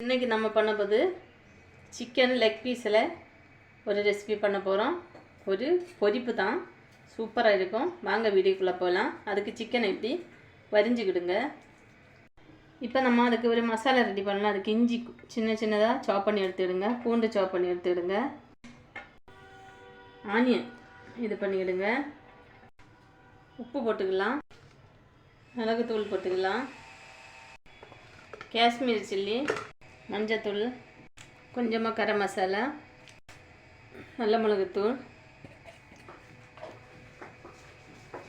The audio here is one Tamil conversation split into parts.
இன்றைக்கி நம்ம பண்ண போது சிக்கன் லெக் பீஸில் ஒரு ரெசிபி பண்ண போகிறோம். ஒரு பொரிப்பு தான், சூப்பராக இருக்கும். வாங்க வீடியோக்குள்ளே போகலாம். அதுக்கு சிக்கனை எப்படி வரிஞ்சிக்கிடுங்க. இப்போ நம்ம அதுக்கு ஒரு மசாலா ரெடி பண்ணலாம். அதுக்கு இஞ்சி சின்ன சின்னதாக சாப் பண்ணி எடுத்துக்கிடுங்க. பூண்டு சாப் பண்ணி எடுத்துக்கிடுங்க. ஆனியன் இது பண்ணிக்கிடுங்க. உப்பு போட்டுக்கலாம், மிளகுத்தூள் போட்டுக்கலாம், காஷ்மீர் சில்லி, மஞ்சத்தூள், கொஞ்சமாக கரம் மசாலா, நல்ல மிளகுத்தூள்,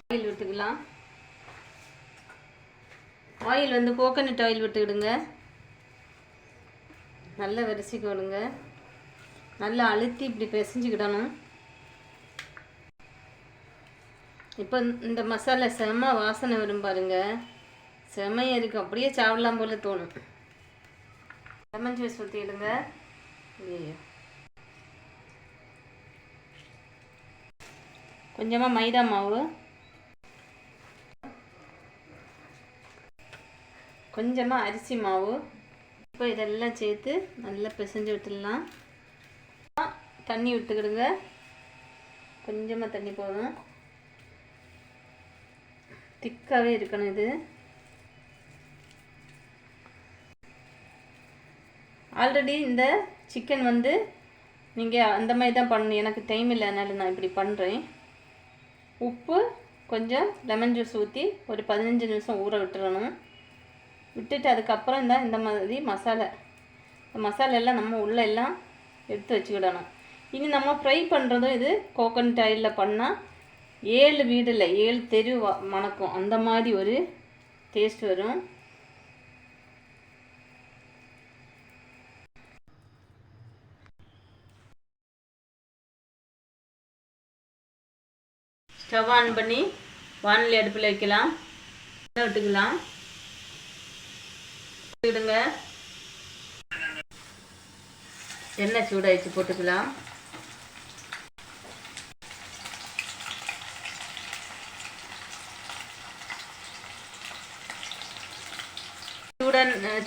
ஆயில் விட்டுக்கலாம். ஆயில் வந்து கோகோனட் ஆயில் விட்டுக்கிடுங்க. நல்ல வரிசைக்கு விடுங்க. நல்லா அழுத்தி இப்படி பிசைஞ்சிக்கிடணும். இப்போ இந்த மசாலா செம்ம வாசனை வரும் பாருங்க, செம்மையாக இருக்கும். அப்படியே சாப்பிடலாம் போல தோணும். லெமன் ஜூஸ் ஊற்றிடுங்க. கொஞ்சமாக மைதா மாவு, கொஞ்சமாக அரிசி மாவு. இப்போ இதெல்லாம் சேர்த்து நல்லா பிசைஞ்சு விட்டுடலாம். தண்ணி விட்டுக்கிடுங்க. கொஞ்சமாக தண்ணி போதும், திக்காகவே இருக்கணும் இது. ஆல்ரெடி இந்த சிக்கன் வந்து நீங்கள் அந்த மாதிரி தான் பண்ணணும். எனக்கு டைம் இல்லை, அதனால் நான் இப்படி பண்ணுறேன். உப்பு கொஞ்சம் லெமன் ஜூஸ் ஊற்றி ஒரு 15 நிமிஷம் ஊற விட்டுறணும். விட்டுட்டு அதுக்கப்புறம் இந்த மாதிரி மசாலா எல்லாம் நம்ம உள்ளே எல்லாம் எடுத்து வச்சுக்கிடணும். இனி நம்ம ஃப்ரை பண்ணுறதும் இது கோகோனட் ஆயிலில் பண்ணால் 7 வீடில் 7 தெரு மணக்கும். அந்த மாதிரி ஒரு டேஸ்ட் வரும். ஸ்டவ் ஆன் பண்ணி வானொலி அடுப்பில் வைக்கலாம். விட்டுக்கலாம். விடுங்க. எண்ணெய் சூடாயிடுச்சு, போட்டுக்கலாம்.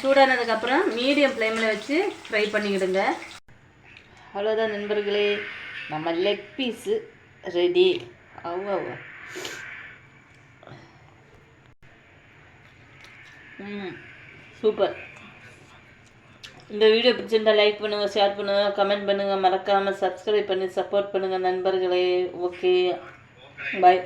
சூடானதுக்கப்புறம் மீடியம் ஃப்ளேமில் வச்சு ஃப்ரை பண்ணிக்கிடுங்க. அவ்வளோதான் நண்பர்களே, நம்ம லெக் பீஸு ரெடி. சூப்பர். இந்த வீடியோ பிடிச்சிருந்தால் லைக் பண்ணுங்கள், ஷேர் பண்ணுங்கள், கமெண்ட் பண்ணுங்கள். மறக்காமல் சப்ஸ்கிரைப் பண்ணி சப்போர்ட் பண்ணுங்கள் நண்பர்களே. ஓகே, பாய்.